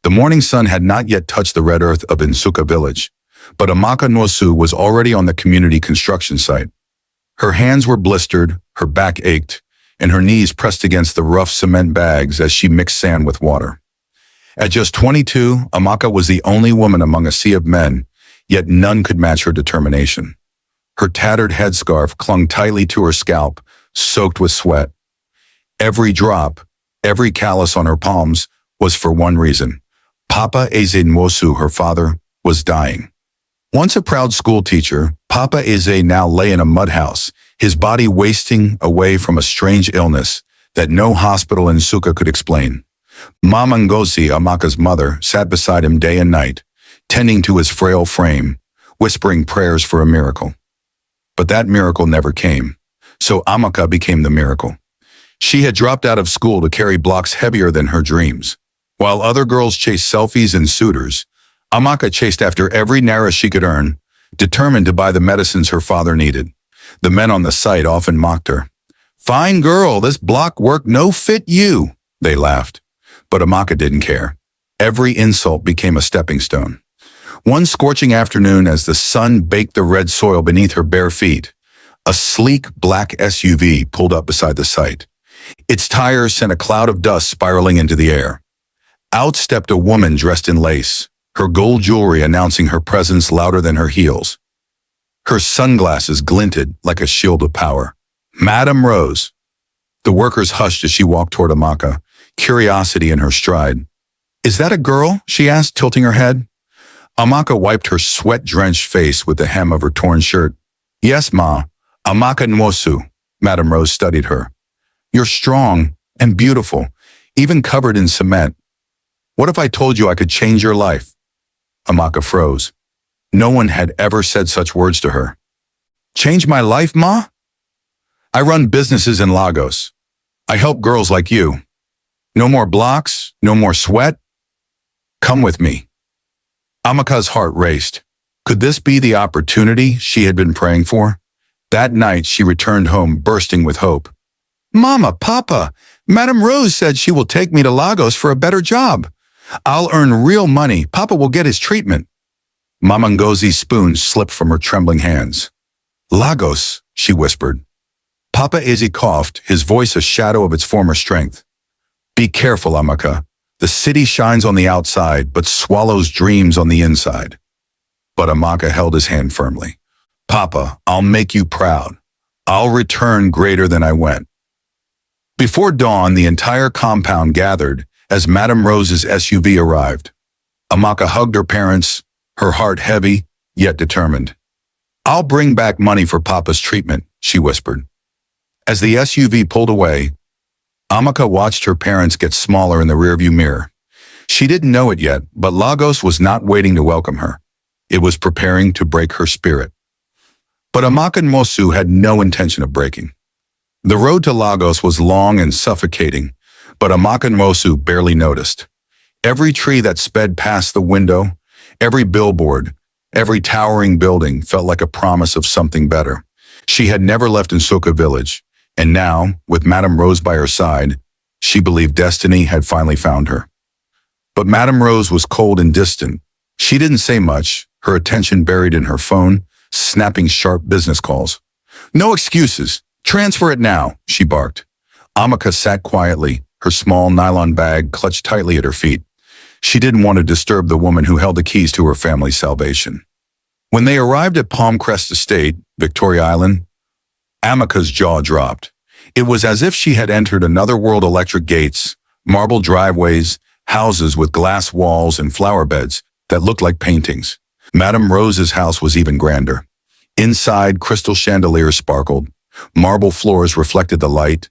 The morning sun had not yet touched the red earth of Nsukka village, but Amaka Nwosu was already on the community construction site. Her hands were blistered, her back ached, and her knees pressed against the rough cement bags as she mixed sand with water. At just 22, Amaka was the only woman among a sea of men, yet none could match her determination. Her tattered headscarf clung tightly to her scalp, soaked with sweat. Every drop, every callus on her palms was for one reason. Papa Eze Nwosu, her father, was dying. Once a proud schoolteacher, Papa Eze now lay in a mud house, his body wasting away from a strange illness that no hospital in Nsukka could explain. Mama Ngozi, Amaka's mother, sat beside him day and night, tending to his frail frame, whispering prayers for a miracle. But that miracle never came, so Amaka became the miracle. She had dropped out of school to carry blocks heavier than her dreams. While other girls chased selfies and suitors, Amaka chased after every naira she could earn, determined to buy the medicines her father needed. The men on the site often mocked her. "Fine girl, this block work no fit you," they laughed. But Amaka didn't care. Every insult became a stepping stone. One scorching afternoon, as the sun baked the red soil beneath her bare feet, a sleek black SUV pulled up beside the site. Its tires sent a cloud of dust spiraling into the air. Out stepped a woman dressed in lace, her gold jewelry announcing her presence louder than her heels. Her sunglasses glinted like a shield of power. "Madam Rose." The workers hushed as she walked toward Amaka, curiosity in her stride. "Is that a girl?" she asked, tilting her head. Amaka wiped her sweat-drenched face with the hem of her torn shirt. "Yes, Ma. Amaka Nwosu." Madam Rose studied her. "You're strong and beautiful, even covered in cement. What if I told you I could change your life?" Amaka froze. No one had ever said such words to her. "Change my life, Ma? I run businesses in Lagos. I help girls like you. No more blocks, no more sweat. Come with me." Amaka's heart raced. Could this be the opportunity she had been praying for? That night, she returned home bursting with hope. "Mama, Papa, Madam Rose said she will take me to Lagos for a better job. I'll earn real money. Papa will get his treatment." Mama Ngozi's spoon slipped from her trembling hands. "Lagos," she whispered. Papa Eze coughed, his voice a shadow of its former strength. "Be careful, Amaka. The city shines on the outside, but swallows dreams on the inside." But Amaka held his hand firmly. "Papa, I'll make you proud. I'll return greater than I went." Before dawn, the entire compound gathered as Madam Rose's SUV arrived. Amaka hugged her parents, her heart heavy, yet determined. "I'll bring back money for Papa's treatment," she whispered. As the SUV pulled away, Amaka watched her parents get smaller in the rearview mirror. She didn't know it yet, but Lagos was not waiting to welcome her. It was preparing to break her spirit. But Amaka Nwosu had no intention of breaking. The road to Lagos was long and suffocating, but Amaka Nwosu barely noticed. Every tree that sped past the window, every billboard, every towering building felt like a promise of something better. She had never left Nsukka village, and now, with Madam Rose by her side, she believed destiny had finally found her. But Madam Rose was cold and distant. She didn't say much, her attention buried in her phone, snapping sharp business calls. "No excuses. Transfer it now," she barked. Amaka sat quietly, her small nylon bag clutched tightly at her feet. She didn't want to disturb the woman who held the keys to her family's salvation. When they arrived at Palmcrest Estate, Victoria Island, Amaka's jaw dropped. It was as if she had entered another world. Electric gates, marble driveways, houses with glass walls and flower beds that looked like paintings. Madam Rose's house was even grander. Inside, crystal chandeliers sparkled, marble floors reflected the light,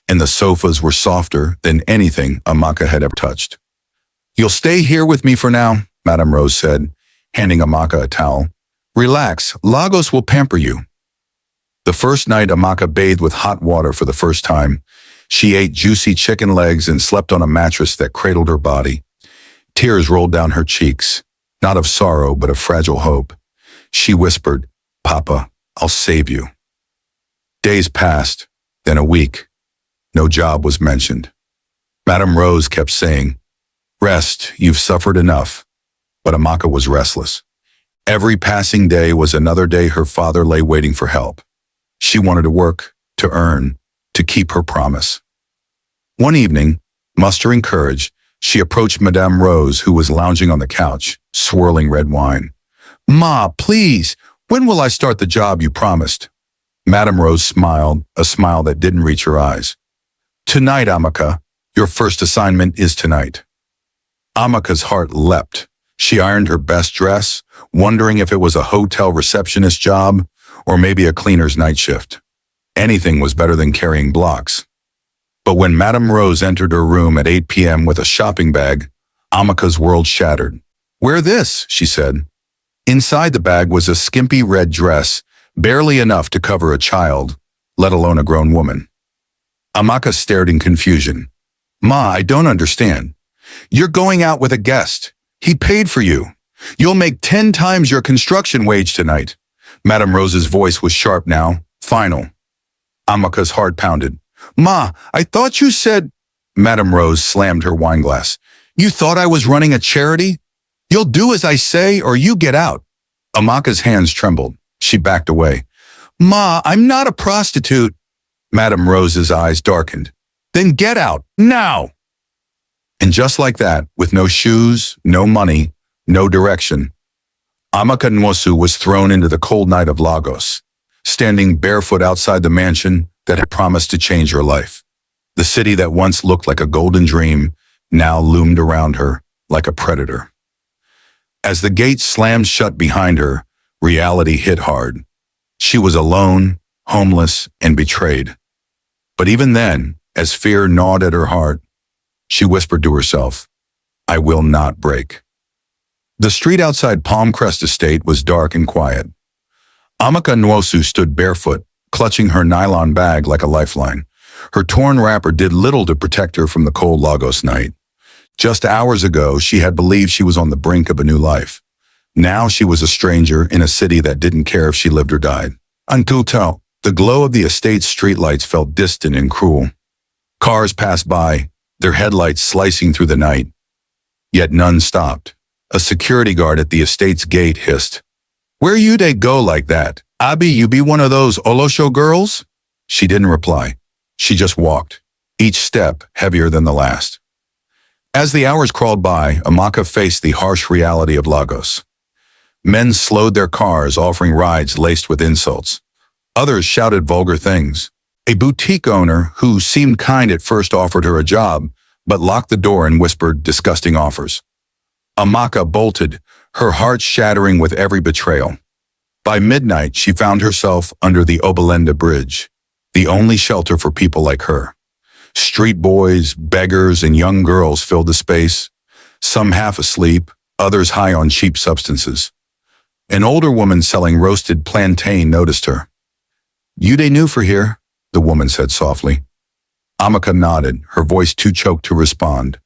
and the sofas were softer than anything Amaka had ever touched. "You'll stay here with me for now," Madam Rose said, handing Amaka a towel. "Relax, Lagos will pamper you." The first night, Amaka bathed with hot water for the first time. She ate juicy chicken legs and slept on a mattress that cradled her body. Tears rolled down her cheeks, not of sorrow, but of fragile hope. She whispered, "Papa, I'll save you." Days passed, then a week. No job was mentioned. Madam Rose kept saying, Rest, you've suffered enough. But Amaka was restless. Every passing day was another day her father lay waiting for help. She wanted to work, to earn, to keep her promise. One evening, mustering courage, she approached Madame Rose, who was lounging on the couch, swirling red wine. "Ma, please, when will I start the job you promised?" Madame Rose smiled, a smile that didn't reach her eyes. "Tonight, Amaka. Your first assignment is tonight." Amaka's heart leapt. She ironed her best dress, wondering if it was a hotel receptionist job or maybe a cleaner's night shift. Anything was better than carrying blocks. But when Madame Rose entered her room at 8 p.m. with a shopping bag, Amaka's world shattered. "Wear this," she said. Inside the bag was a skimpy red dress, barely enough to cover a child, let alone a grown woman. Amaka stared in confusion. "Ma, I don't understand. You're going out with a guest. He paid for you. You'll make 10 times your construction wage tonight." Madame Rose's voice was sharp now, final. Amaka's heart pounded. "Ma, I thought you said—" Madame Rose slammed her wineglass. "You thought I was running a charity? You'll do as I say or you get out." Amaka's hands trembled. She backed away. "Ma, I'm not a prostitute." Madame Rose's eyes darkened. "Then get out, now!" And just like that, with no shoes, no money, no direction, Amaka Nwosu was thrown into the cold night of Lagos, standing barefoot outside the mansion that had promised to change her life. The city that once looked like a golden dream now loomed around her like a predator. As the gate slammed shut behind her, reality hit hard. She was alone, homeless, and betrayed. But even then, as fear gnawed at her heart, she whispered to herself, "I will not break." The street outside Palmcrest Estate was dark and quiet. Amaka Nwosu stood barefoot, clutching her nylon bag like a lifeline. Her torn wrapper did little to protect her from the cold Lagos night. Just hours ago, she had believed she was on the brink of a new life. Now she was a stranger in a city that didn't care if she lived or died. Until the glow of the estate's streetlights felt distant and cruel. Cars passed by, their headlights slicing through the night. Yet none stopped. A security guard at the estate's gate hissed, "Where you they go like that? Abi, you be one of those Olosho girls?" She didn't reply. She just walked, each step heavier than the last. As the hours crawled by, Amaka faced the harsh reality of Lagos. Men slowed their cars, offering rides laced with insults. Others shouted vulgar things. A boutique owner, who seemed kind at first, offered her a job, but locked the door and whispered disgusting offers. Amaka bolted, her heart shattering with every betrayal. By midnight, she found herself under the Obalenda Bridge, the only shelter for people like her. Street boys, beggars, and young girls filled the space, some half asleep, others high on cheap substances. An older woman selling roasted plantain noticed her. "You dey new for here," the woman said softly. Amaka nodded, her voice too choked to respond.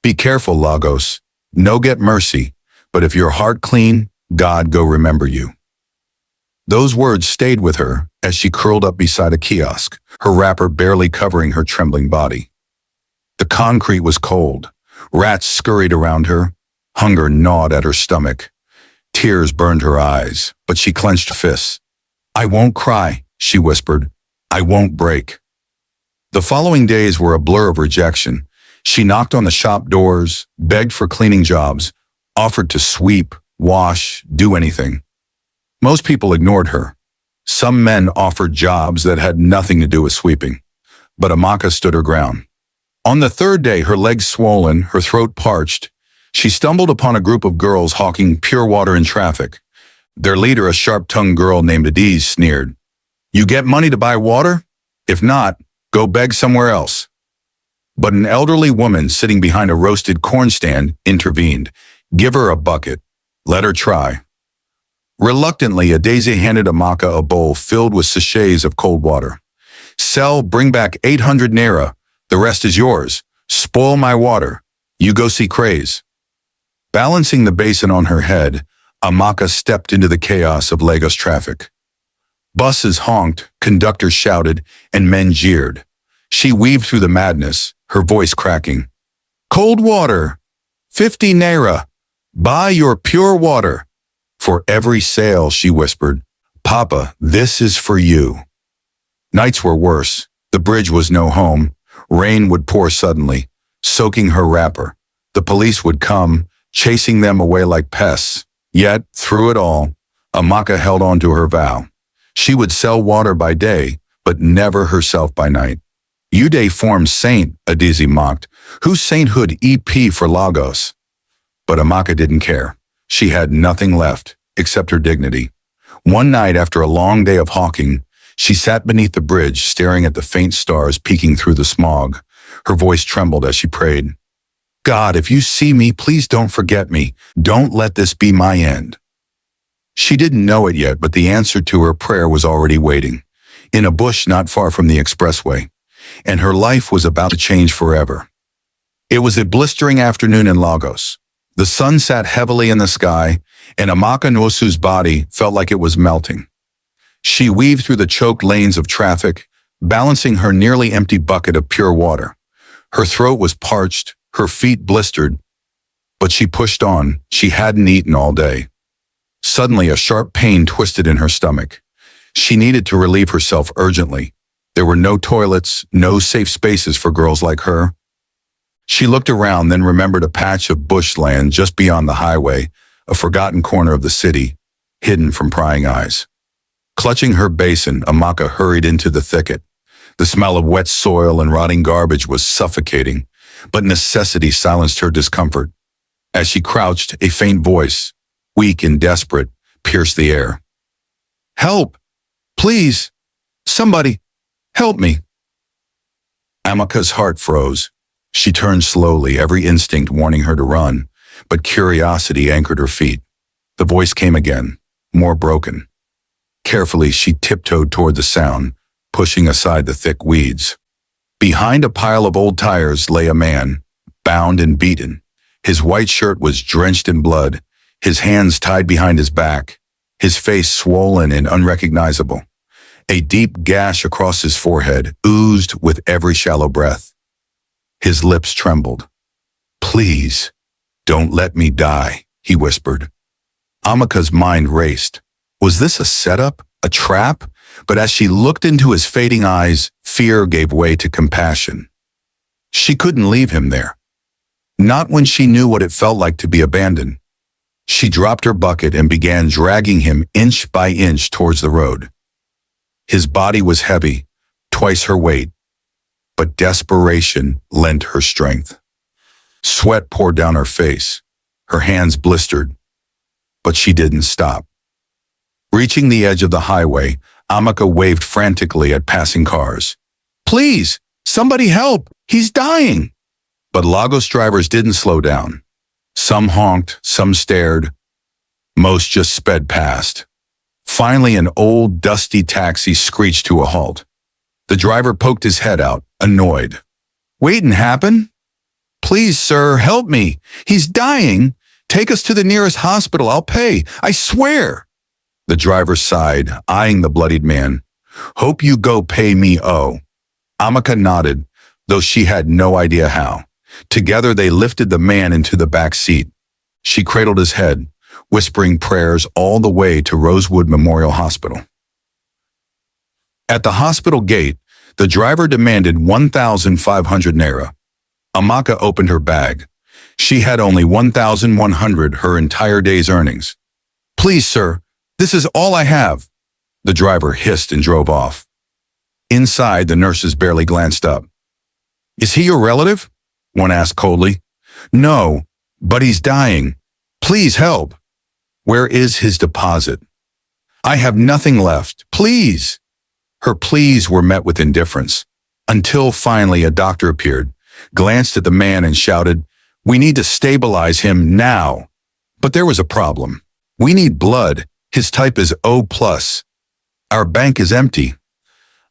"Be careful, Lagos. No get mercy, but if your heart clean, God go remember you." Those words stayed with her as she curled up beside a kiosk, her wrapper barely covering her trembling body. The concrete was cold. Rats scurried around her. Hunger gnawed at her stomach. Tears burned her eyes, but she clenched fists. "I won't cry," she whispered. "I won't break." The following days were a blur of rejection. She knocked on the shop doors, begged for cleaning jobs, offered to sweep, wash, do anything. Most people ignored her. Some men offered jobs that had nothing to do with sweeping. But Amaka stood her ground. On the third day, her legs swollen, her throat parched, she stumbled upon a group of girls hawking pure water in traffic. Their leader, a sharp-tongued girl named Adiz, sneered, "You get money to buy water? If not, go beg somewhere else." But an elderly woman sitting behind a roasted corn stand intervened. "Give her a bucket. Let her try." Reluctantly, Adiz handed Amaka a bowl filled with sachets of cold water. "Sell, bring back 800 naira. The rest is yours. Spoil my water. You go see craze." Balancing the basin on her head, Amaka stepped into the chaos of Lagos traffic. Buses honked, conductors shouted, and men jeered. She weaved through the madness, her voice cracking. Cold water. 50 naira. Buy your pure water. For every sale, she whispered. Papa, this is for you. Nights were worse. The bridge was no home. Rain would pour suddenly, soaking her wrapper. The police would come, chasing them away like pests. Yet, through it all, Amaka held on to her vow. She would sell water by day, but never herself by night. Uday formed saint, Adizi mocked. Whose sainthood EP for Lagos? But Amaka didn't care. She had nothing left, except her dignity. One night after a long day of hawking, she sat beneath the bridge, staring at the faint stars peeking through the smog. Her voice trembled as she prayed. God, if you see me, please don't forget me. Don't let this be my end. She didn't know it yet, but the answer to her prayer was already waiting, in a bush not far from the expressway, and her life was about to change forever. It was a blistering afternoon in Lagos. The sun sat heavily in the sky, and Amaka Nwosu's body felt like it was melting. She weaved through the choked lanes of traffic, balancing her nearly empty bucket of pure water. Her throat was parched, her feet blistered, but she pushed on. She hadn't eaten all day. Suddenly, a sharp pain twisted in her stomach. She needed to relieve herself urgently. There were no toilets, no safe spaces for girls like her. She looked around, then remembered a patch of bushland just beyond the highway, a forgotten corner of the city, hidden from prying eyes. Clutching her basin, Amaka hurried into the thicket. The smell of wet soil and rotting garbage was suffocating, but necessity silenced her discomfort. As she crouched, a faint voice, weak and desperate, pierced the air. Help! Please! Somebody! Help me! Amaka's heart froze. She turned slowly, every instinct warning her to run, but curiosity anchored her feet. The voice came again, more broken. Carefully, she tiptoed toward the sound, pushing aside the thick weeds. Behind a pile of old tires lay a man, bound and beaten. His white shirt was drenched in blood, his hands tied behind his back, his face swollen and unrecognizable. A deep gash across his forehead oozed with every shallow breath. His lips trembled. Please, don't let me die, he whispered. Amaka's mind raced. Was this a setup, a trap? But as she looked into his fading eyes, fear gave way to compassion. She couldn't leave him there. Not when she knew what it felt like to be abandoned. She dropped her bucket and began dragging him inch by inch towards the road. His body was heavy, twice her weight, but desperation lent her strength. Sweat poured down her face. Her hands blistered, but she didn't stop. Reaching the edge of the highway, Amaka waved frantically at passing cars. Please, somebody help! He's dying! But Lagos drivers didn't slow down. Some honked, some stared. Most just sped past. Finally, an old, dusty taxi screeched to a halt. The driver poked his head out, annoyed. Waitin' happen? Please, sir, help me. He's dying. Take us to the nearest hospital. I'll pay. I swear. The driver sighed, eyeing the bloodied man. Hope you go pay me, oh. Amaka nodded, though she had no idea how. Together they lifted the man into the back seat. She cradled his head, whispering prayers all the way to Rosewood Memorial Hospital. At the hospital gate, the driver demanded 1,500 naira. Amaka opened her bag. She had only 1,100, her entire day's earnings. Please, sir, this is all I have. The driver hissed and drove off. Inside, the nurses barely glanced up. Is he your relative? One asked coldly. No, but he's dying. Please help. Where is his deposit? I have nothing left. Please. Her pleas were met with indifference, until finally a doctor appeared, glanced at the man and shouted, We need to stabilize him now. But there was a problem. We need blood. His type is O+. Our bank is empty.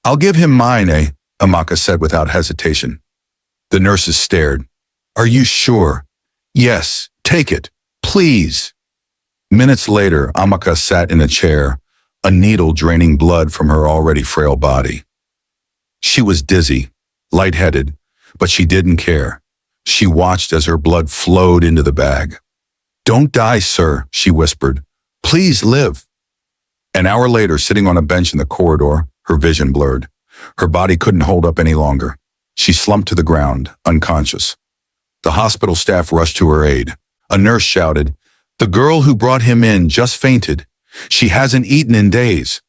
I'll give him mine, Amaka said without hesitation. The nurses stared. Are you sure? Yes, take it, please. Minutes later, Amaka sat in a chair, a needle draining blood from her already frail body. She was dizzy, lightheaded, but she didn't care. She watched as her blood flowed into the bag. "Don't die, sir," she whispered. "Please live." An hour later, sitting on a bench in the corridor, her vision blurred. Her body couldn't hold up any longer. She slumped to the ground, unconscious. The hospital staff rushed to her aid. A nurse shouted, "The girl who brought him in just fainted. She hasn't eaten in days."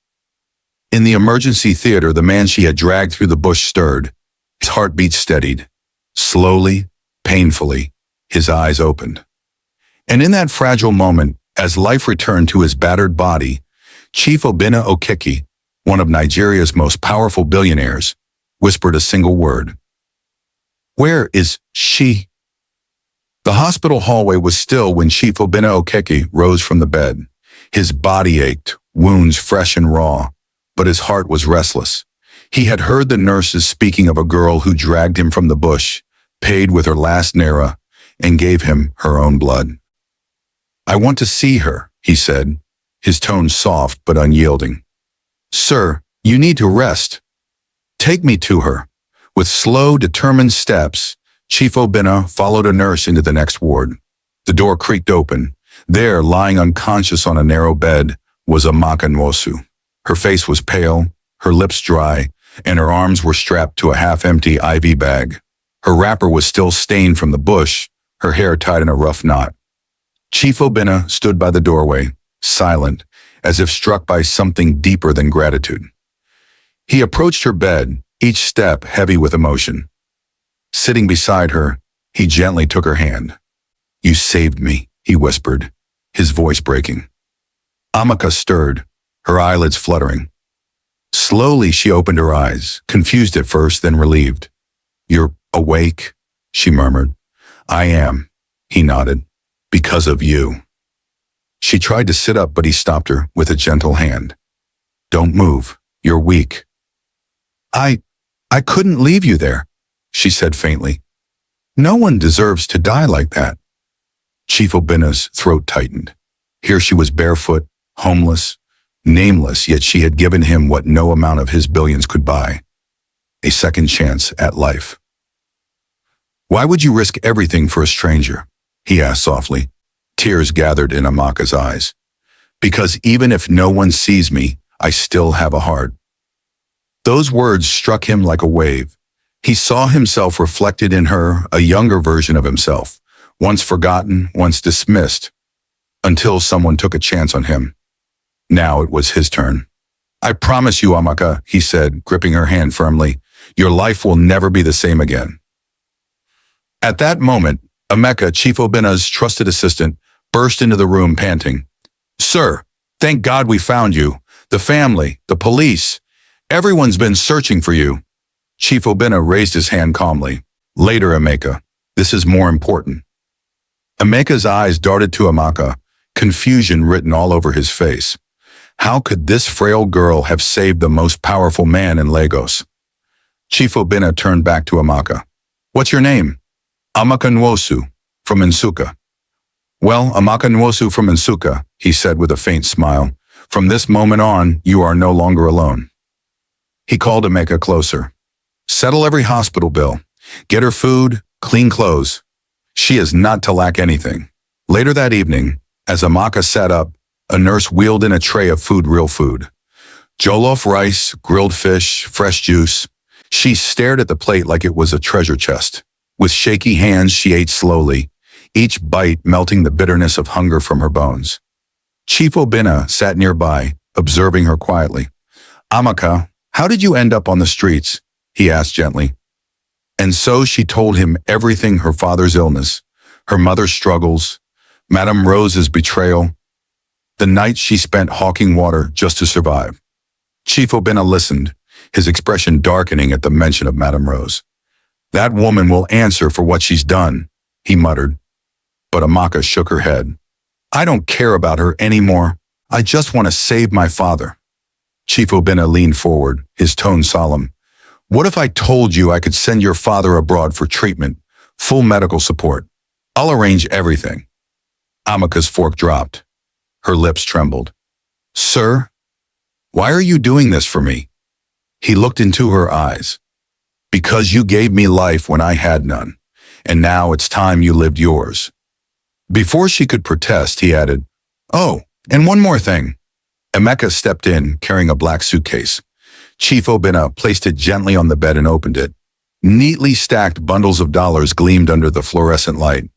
In the emergency theater, the man she had dragged through the bush stirred. His heartbeat steadied. Slowly, painfully, his eyes opened. And in that fragile moment, as life returned to his battered body, Chief Obinna Okeke, one of Nigeria's most powerful billionaires, whispered a single word. "Where is she?" The hospital hallway was still when Chief Obinna Okeke rose from the bed. His body ached, wounds fresh and raw, but his heart was restless. He had heard the nurses speaking of a girl who dragged him from the bush, paid with her last naira, and gave him her own blood. "I want to see her," he said, his tone soft but unyielding. "Sir, you need to rest. Take me to her." With slow, determined steps, Chief Obinna followed a nurse into the next ward. The door creaked open. There, lying unconscious on a narrow bed, was Amaka Nwosu. Her face was pale, her lips dry, and her arms were strapped to a half-empty IV bag. Her wrapper was still stained from the bush, her hair tied in a rough knot. Chief Obinna stood by the doorway, silent, as if struck by something deeper than gratitude. He approached her bed, each step heavy with emotion. Sitting beside her, he gently took her hand. "You saved me," he whispered, his voice breaking. Amaka stirred, her eyelids fluttering. Slowly she opened her eyes, confused at first, then relieved. "You're awake?" she murmured. "I am," he nodded. "Because of you." She tried to sit up, but he stopped her with a gentle hand. "Don't move. You're weak." I couldn't leave you there," she said faintly. "No one deserves to die like that." Chief Obinna's throat tightened. Here she was barefoot, homeless, nameless, yet she had given him what no amount of his billions could buy. A second chance at life. "Why would you risk everything for a stranger?" he asked softly. Tears gathered in Amaka's eyes. "Because even if no one sees me, I still have a heart." Those words struck him like a wave. He saw himself reflected in her, a younger version of himself, once forgotten, once dismissed, until someone took a chance on him. Now it was his turn. "I promise you, Amaka," he said, gripping her hand firmly, "your life will never be the same again." At that moment, Amaka, Chief Obinna's trusted assistant, burst into the room panting. "Sir, thank God we found you. The family, the police, everyone's been searching for you." Chief Obinna raised his hand calmly. "Later, Amaka. This is more important." Amaka's eyes darted to Amaka, confusion written all over his face. How could this frail girl have saved the most powerful man in Lagos? Chief Obinna turned back to Amaka. "What's your name?" "Amaka Nwosu, from Nsukka." "Well, Amaka Nwosu from Nsukka," he said with a faint smile. "From this moment on, you are no longer alone." He called Amaka closer. "Settle every hospital bill. Get her food, clean clothes. She is not to lack anything." Later that evening, as Amaka sat up, a nurse wheeled in a tray of real food. Jollof rice, grilled fish, fresh juice. She stared at the plate like it was a treasure chest. With shaky hands, she ate slowly, each bite melting the bitterness of hunger from her bones. Chief Obinna sat nearby, observing her quietly. "Amaka, how did you end up on the streets?" he asked gently. And so she told him everything: her father's illness, her mother's struggles, Madame Rose's betrayal, the night she spent hawking water just to survive. Chief Obinna listened, his expression darkening at the mention of Madame Rose. "That woman will answer for what she's done," he muttered. But Amaka shook her head. "I don't care about her anymore. I just want to save my father." Chief Obinna leaned forward, his tone solemn. "What if I told you I could send your father abroad for treatment, full medical support? I'll arrange everything." Amaka's fork dropped. Her lips trembled. "Sir, why are you doing this for me?" He looked into her eyes. "Because you gave me life when I had none, and now it's time you lived yours. Before she could protest, he added, "Oh, and one more thing." Emeka stepped in, carrying a black suitcase. Chief Obinna placed it gently on the bed and opened it. Neatly stacked bundles of dollars gleamed under the fluorescent light.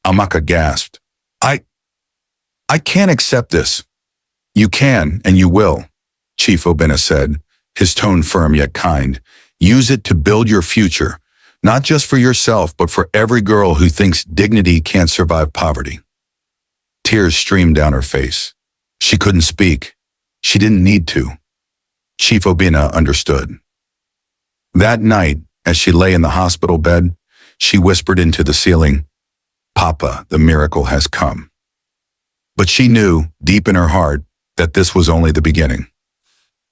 Amaka gasped. I can't accept this." "You can, and you will," Chief Obinna said, his tone firm yet kind. "Use it to build your future, not just for yourself, but for every girl who thinks dignity can't survive poverty." Tears streamed down her face. She couldn't speak. She didn't need to. Chief Obinna understood. That night, as she lay in the hospital bed, she whispered into the ceiling, "Papa, the miracle has come." But she knew, deep in her heart, that this was only the beginning.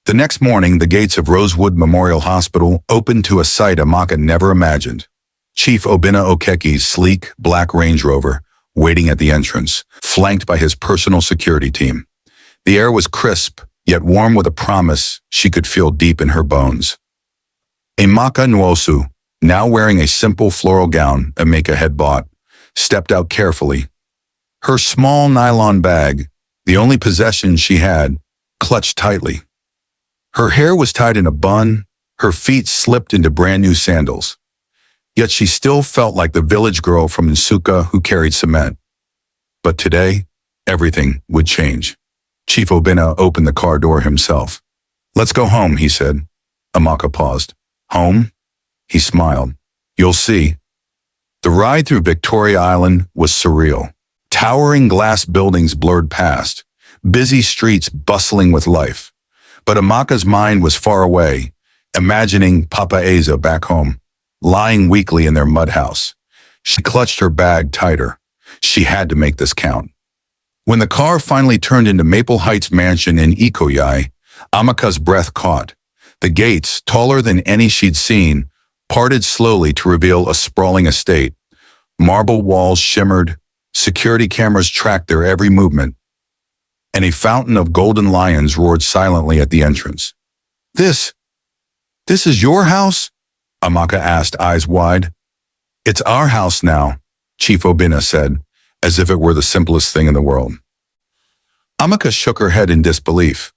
The next morning, the gates of Rosewood Memorial Hospital opened to a sight Amaka never imagined. Chief Obinna Okeke's sleek, black Range Rover, waiting at the entrance, flanked by his personal security team. The air was crisp, yet warm with a promise she could feel deep in her bones. Amaka Nwosu, now wearing a simple floral gown Amaka had bought, stepped out carefully. Her small nylon bag, the only possession she had, clutched tightly. Her hair was tied in a bun, her feet slipped into brand new sandals. Yet she still felt like the village girl from Nsukka who carried cement. But today, everything would change. Chief Obinna opened the car door himself. "Let's go home," he said. Amaka paused. "Home?" He smiled. "You'll see." The ride through Victoria Island was surreal. Towering glass buildings blurred past, busy streets bustling with life. But Amaka's mind was far away, imagining Papa Asa back home, lying weakly in their mud house. She clutched her bag tighter. She had to make this count. When the car finally turned into Maple Heights Mansion in Ikoyi, Amaka's breath caught. The gates, taller than any she'd seen, parted slowly to reveal a sprawling estate. Marble walls shimmered, security cameras tracked their every movement, and a fountain of golden lions roared silently at the entrance. This is your house?" Amaka asked, eyes wide. "It's our house now," Chief Obinna said, as if it were the simplest thing in the world. Amaka shook her head in disbelief.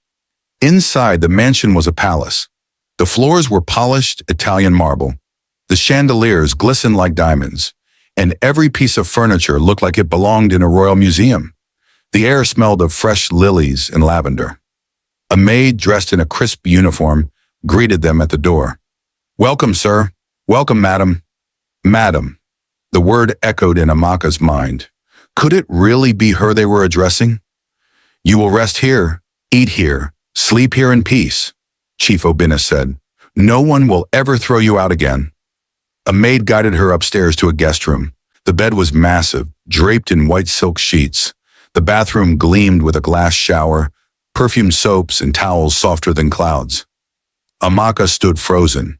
Inside, the mansion was a palace. The floors were polished Italian marble. The chandeliers glistened like diamonds, and every piece of furniture looked like it belonged in a royal museum. The air smelled of fresh lilies and lavender. A maid dressed in a crisp uniform greeted them at the door. "Welcome, sir. Welcome, madam." Madam. The word echoed in Amaka's mind. Could it really be her they were addressing? "You will rest here, eat here, sleep here in peace," Chief Obinna said. "No one will ever throw you out again." A maid guided her upstairs to a guest room. The bed was massive, draped in white silk sheets. The bathroom gleamed with a glass shower, perfumed soaps and towels softer than clouds. Amaka stood frozen.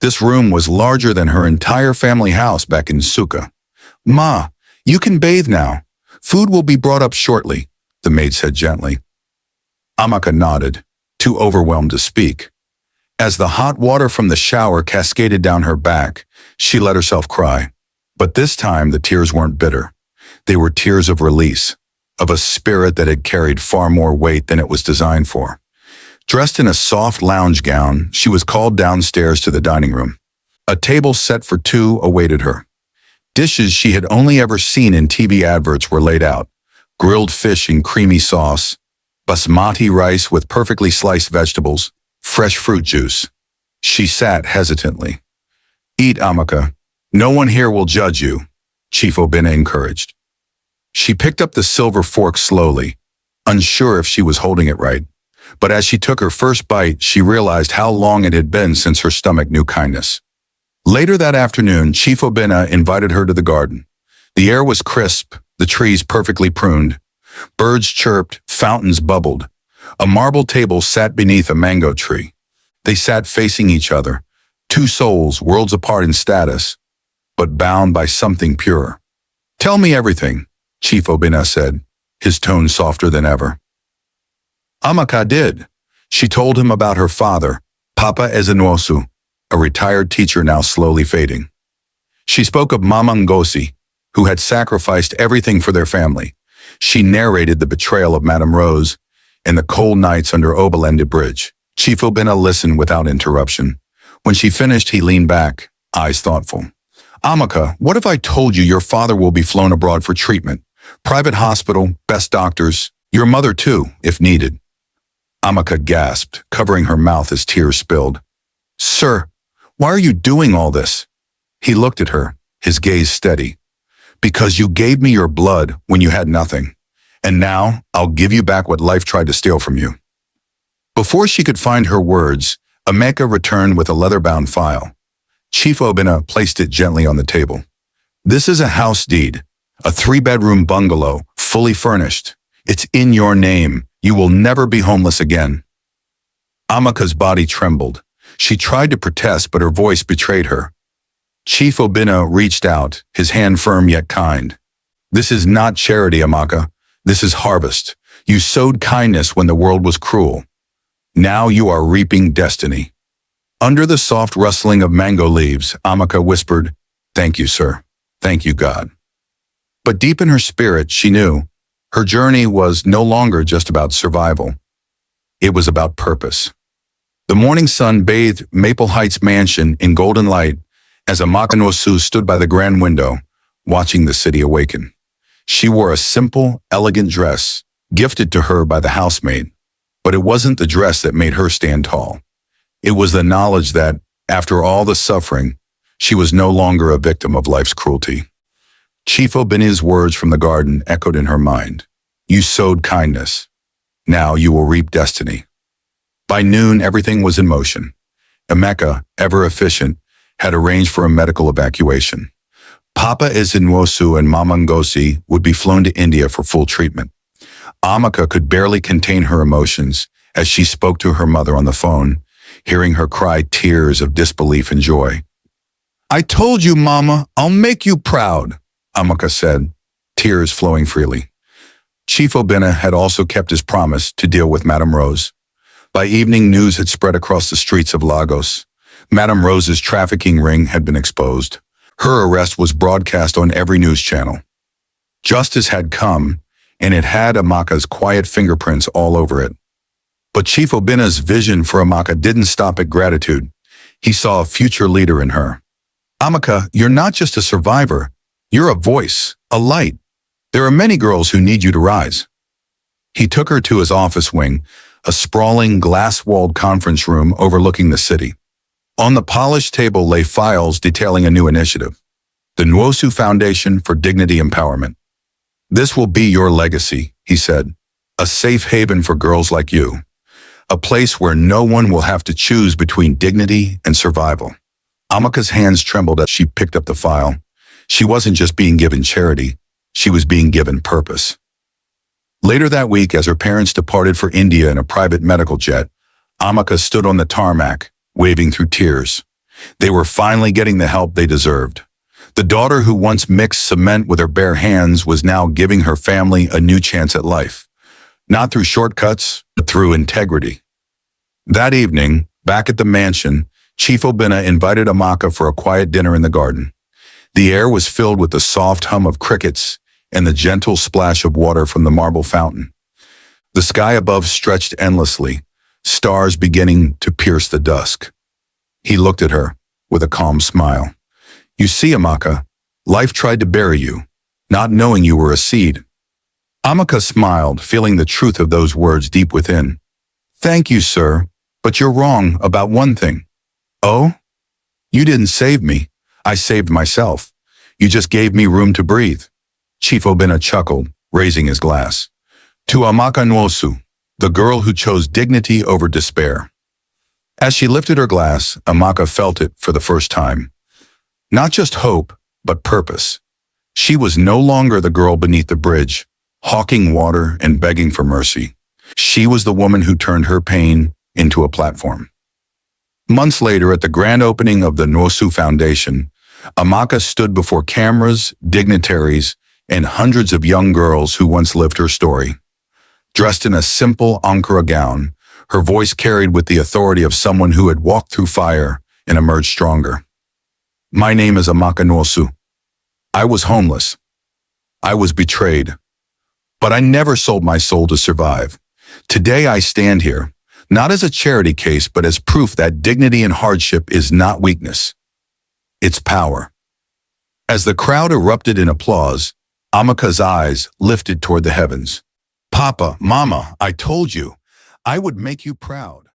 This room was larger than her entire family house back in Nsukka. "Ma, you can bathe now. Food will be brought up shortly," the maid said gently. Amaka nodded, too overwhelmed to speak. As the hot water from the shower cascaded down her back, she let herself cry. But this time the tears weren't bitter. They were tears of release, of a spirit that had carried far more weight than it was designed for. Dressed in a soft lounge gown, she was called downstairs to the dining room. A table set for two awaited her. Dishes she had only ever seen in TV adverts were laid out. Grilled fish in creamy sauce, basmati rice with perfectly sliced vegetables, fresh fruit juice. She sat hesitantly. "Eat, Amaka. No one here will judge you," Chief Obinna encouraged. She picked up the silver fork slowly, unsure if she was holding it right. But as she took her first bite, she realized how long it had been since her stomach knew kindness. Later that afternoon, Chief Obinna invited her to the garden. The air was crisp, the trees perfectly pruned. Birds chirped, fountains bubbled. A marble table sat beneath a mango tree. They sat facing each other, two souls worlds apart in status, but bound by something pure. "Tell me everything," Chief Obinna said, his tone softer than ever. Amaka did. She told him about her father, Papa Nwosu, a retired teacher now slowly fading. She spoke of Mama Ngozi, who had sacrificed everything for their family. She narrated the betrayal of Madame Rose and the cold nights under Obalende Bridge. Chief Obinna listened without interruption. When she finished, he leaned back, eyes thoughtful. Amaka, what if I told you your father will be flown abroad for treatment? Private hospital, best doctors, your mother too, if needed. Amaka gasped, covering her mouth as tears spilled. Sir, why are you doing all this? He looked at her, his gaze steady. Because you gave me your blood when you had nothing. And now I'll give you back what life tried to steal from you. Before she could find her words, Amaka returned with a leather-bound file. Chief Obinna placed it gently on the table. This is a house deed, a 3-bedroom bungalow, fully furnished. It's in your name. You will never be homeless again. Amaka's body trembled. She tried to protest, but her voice betrayed her. Chief Obinna reached out, his hand firm yet kind. This is not charity, Amaka. This is harvest. You sowed kindness when the world was cruel. Now you are reaping destiny. Under the soft rustling of mango leaves, Amaka whispered, Thank you, sir. Thank you, God. But deep in her spirit, she knew her journey was no longer just about survival. It was about purpose. The morning sun bathed Maple Heights mansion in golden light as Amaka Nwosu stood by the grand window, watching the city awaken. She wore a simple, elegant dress, gifted to her by the housemaid. But it wasn't the dress that made her stand tall. It was the knowledge that, after all the suffering, she was no longer a victim of life's cruelty. Chief Obinna's words from the garden echoed in her mind. You sowed kindness. Now you will reap destiny. By noon, everything was in motion. Amaka, ever efficient, had arranged for a medical evacuation. Papa Nwosu and Mama Ngozi would be flown to India for full treatment. Amaka could barely contain her emotions as she spoke to her mother on the phone, hearing her cry tears of disbelief and joy. I told you, Mama, I'll make you proud, Amaka said, tears flowing freely. Chief Obinna had also kept his promise to deal with Madame Rose. By evening, news had spread across the streets of Lagos. Madame Rose's trafficking ring had been exposed. Her arrest was broadcast on every news channel. Justice had come, and it had Amaka's quiet fingerprints all over it. But Chief Obinna's vision for Amaka didn't stop at gratitude. He saw a future leader in her. Amaka, you're not just a survivor. You're a voice, a light. There are many girls who need you to rise. He took her to his office wing, a sprawling, glass-walled conference room overlooking the city. On the polished table lay files detailing a new initiative, the Nwosu Foundation for Dignity Empowerment. This will be your legacy, he said, a safe haven for girls like you, a place where no one will have to choose between dignity and survival. Amaka's hands trembled as she picked up the file. She wasn't just being given charity, she was being given purpose. Later that week, as her parents departed for India in a private medical jet, Amaka stood on the tarmac, waving through tears. They were finally getting the help they deserved. The daughter who once mixed cement with her bare hands was now giving her family a new chance at life. Not through shortcuts, but through integrity. That evening, back at the mansion, Chief Obinna invited Amaka for a quiet dinner in the garden. The air was filled with the soft hum of crickets and the gentle splash of water from the marble fountain. The sky above stretched endlessly, stars beginning to pierce the dusk. He looked at her with a calm smile. You see, Amaka, life tried to bury you, not knowing you were a seed. Amaka smiled, feeling the truth of those words deep within. Thank you, sir, but you're wrong about one thing. Oh? You didn't save me. I saved myself. You just gave me room to breathe. Chief Obinna chuckled, raising his glass. To Amaka Nwosu, the girl who chose dignity over despair. As she lifted her glass, Amaka felt it for the first time. Not just hope, but purpose. She was no longer the girl beneath the bridge, hawking water and begging for mercy. She was the woman who turned her pain into a platform. Months later, at the grand opening of the Nwosu Foundation, Amaka stood before cameras, dignitaries, and hundreds of young girls who once lived her story. Dressed in a simple Ankara gown, her voice carried with the authority of someone who had walked through fire and emerged stronger. My name is Amaka Nwosu. I was homeless. I was betrayed. But I never sold my soul to survive. Today I stand here, not as a charity case, but as proof that dignity in hardship is not weakness. It's power. As the crowd erupted in applause, Amaka's eyes lifted toward the heavens. Papa, Mama, I told you, I would make you proud.